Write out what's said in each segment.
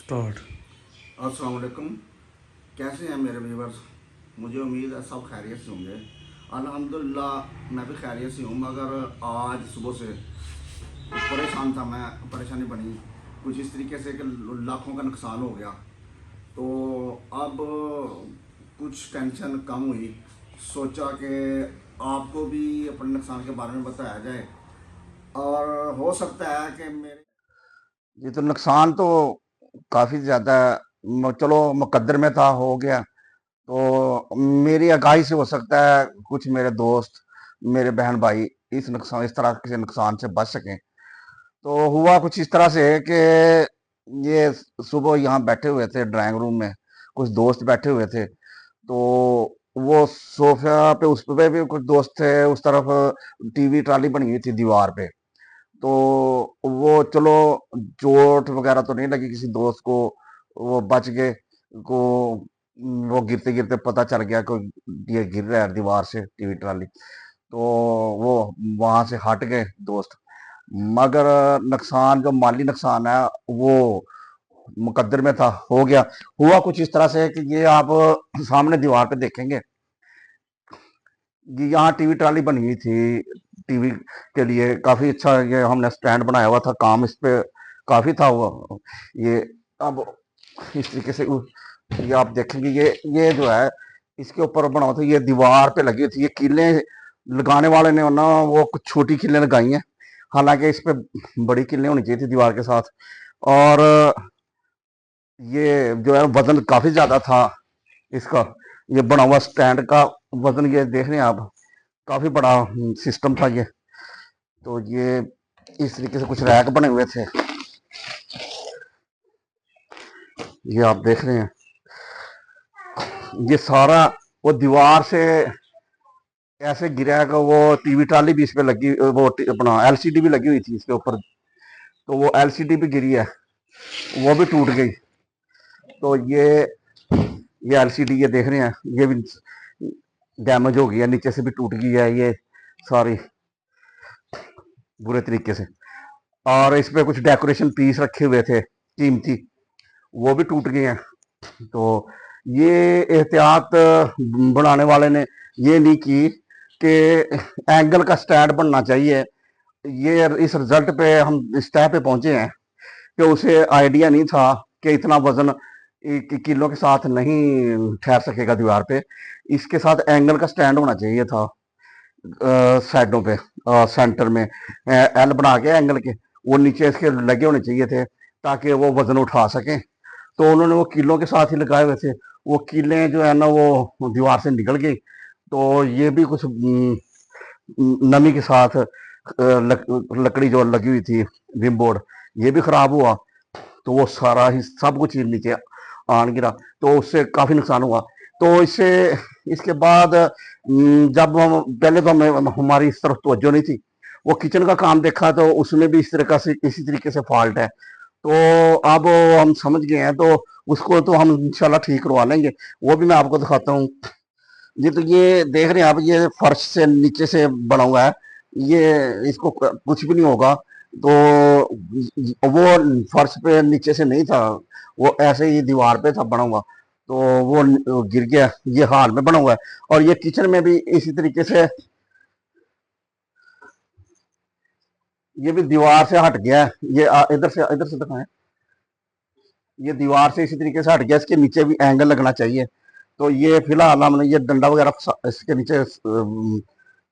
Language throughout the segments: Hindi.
स्टार्ट। अस्सलाम वालेकुम। कैसे हैं मेरे व्यूवर्स? मुझे उम्मीद है सब खैरियत से होंगे। अल्हम्दुलिल्लाह मैं भी खैरियत से हूँ, मगर आज सुबह से परेशान था मैं। परेशानी बनी कुछ इस तरीके से कि लाखों का नुकसान हो गया। तो अब कुछ टेंशन कम हुई, सोचा कि आपको भी अपने नुकसान के बारे में बताया जाए, और हो सकता है कि मेरे ये तो नुकसान तो काफ़ी ज़्यादा चलो मुकद्दर में था, हो गया। तो मेरी आगाही से हो सकता है कुछ मेरे दोस्त, मेरे बहन भाई इस तरह के नुकसान से बच सकें। तो हुआ कुछ इस तरह से कि ये सुबह यहाँ बैठे हुए थे ड्राइंग रूम में, कुछ दोस्त बैठे हुए थे। तो वो सोफा पे, उस पे भी कुछ दोस्त थे, उस तरफ टीवी ट्राली बनी हुई थी दीवार पे। तो वो चलो चोट वगैरह तो नहीं लगी किसी दोस्त को, वो बच गए। को वो गिरते गिरते पता चल गया कि ये गिर रहा है दीवार से टीवी ट्राली। तो वो वहां से हट गए दोस्त। मगर नुकसान, जो माली नुकसान है, वो मुकद्दर में था, हो गया। हुआ कुछ इस तरह से कि ये आप सामने दीवार पे देखेंगे, ये यहाँ टीवी ट्राली बनी हुई थी। टीवी के लिए काफी अच्छा ये हमने स्टैंड बनाया हुआ था, काम इस पे काफी था वो। ये अब इस तरीके से ये आप देखेंगे, ये जो है इसके ऊपर बना हुआ था, ये दीवार पे लगी हुई थी। ये कीलें लगाने वाले ने ना वो कुछ छोटी कीलें लगाई हैं, हालांकि इस पे बड़ी कीलें होनी चाहिए थी दीवार के साथ। और ये जो है वजन काफी ज्यादा था इसका। ये बना हुआ स्टैंड का वजन ये देख रहे हैं आप, काफी बड़ा सिस्टम था ये। तो ये इस तरीके से कुछ रैक बने हुए थे, ये आप देख रहे हैं। ये सारा वो दीवार से ऐसे गिरा है कि वो टीवी ट्राली भी इस पे लगी, वो अपना एलसीडी भी लगी हुई थी इसके ऊपर। तो वो एलसीडी भी गिरी है, वो भी टूट गई। तो ये एलसीडी ये देख रहे हैं, ये भी डैमेज हो गई है, नीचे से भी टूट गई है ये सारी बुरे तरीके से। और इस पे कुछ डेकोरेशन पीस रखे हुए थे कीमती, वो भी टूट गए हैं। तो ये एहतियात बनाने वाले ने ये नहीं की कि एंगल का स्टैंड बनना चाहिए। ये इस रिजल्ट पे हम इस तय पे पहुंचे हैं कि उसे आइडिया नहीं था कि इतना वजन किलो के साथ नहीं ठहर सकेगा दीवार पे। इसके साथ एंगल का स्टैंड होना चाहिए था, साइडों पे, सेंटर में एल बना के एंगल के, वो नीचे इसके लगे होने चाहिए थे ताकि वो वजन उठा सकें। तो उन्होंने वो कीलों के साथ ही लगाए हुए थे, वो कीलें जो है ना वो दीवार से निकल गई। तो ये भी कुछ नमी के साथ लकड़ी जो लगी हुई थी विम बोर्ड, ये भी खराब हुआ। तो वो सारा ही सब कुछ नीचे आन गिरा, तो उससे काफी नुकसान हुआ। तो इससे इसके बाद जब हम पहले तो हमें हमारी इस तरफ तवज्जो नहीं थी, वो किचन का काम देखा तो उसमें भी इसी तरीके से फॉल्ट है। तो अब हम समझ गए हैं, तो उसको तो हम इंशाल्लाह ठीक करवा लेंगे। वो भी मैं आपको दिखाता हूँ। ये देख रहे हैं आप, ये फर्श से नीचे से बना हुआ है, ये इसको कुछ भी नहीं होगा। तो वो फर्श पे नीचे से नहीं था, वो ऐसे ही दीवार पे था बना हुआ। तो वो गिर गया, ये हाल में बना हुआ है। और ये किचन में भी इसी तरीके से, ये भी दीवार से हट गया है। ये इधर से दिखाएं, ये दीवार से इसी तरीके से हट गया, इसके नीचे भी एंगल लगना चाहिए। तो ये फिलहाल हमने ये डंडा वगैरह इसके नीचे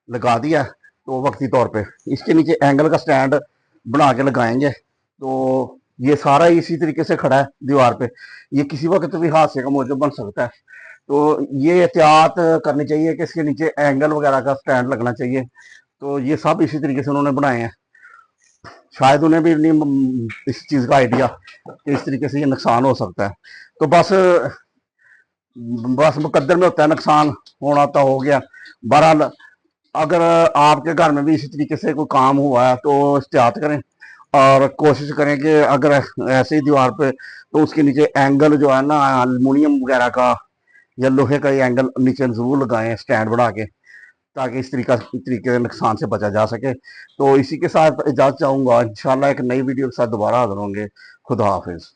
लगा दिया है, तो वक्ती तौर पे इसके नीचे एंगल का स्टैंड बना के लगाएंगे। तो ये सारा इसी तरीके से खड़ा है दीवार पे, ये किसी वक्त भी हादसे का मौजूद बन सकता है। तो ये एहतियात करनी चाहिए कि इसके नीचे एंगल वगैरह का स्टैंड लगना चाहिए। तो ये सब इसी तरीके से उन्होंने बनाए हैं, शायद उन्हें भी नहीं इस चीज़ का आइडिया कि इस तरीके से ये नुकसान हो सकता है। तो बस बस मुकद्दर में होता है नुकसान, होना तो हो गया। बहरहाल अगर आपके घर में भी इसी तरीके से कोई काम हुआ है तो एहतियात करें, और कोशिश करें कि अगर ऐसे ही दीवार पे, तो उसके नीचे एंगल जो है ना एल्युमिनियम वगैरह का या लोहे का एंगल नीचे जरूर लगाएं स्टैंड बना के, ताकि इस तरीके से नुकसान से बचा जा सके। तो इसी के साथ इजाजत चाहूंगा, इंशाल्लाह एक नई वीडियो के साथ दोबारा हाजिर होंगे। खुदा हाफिज।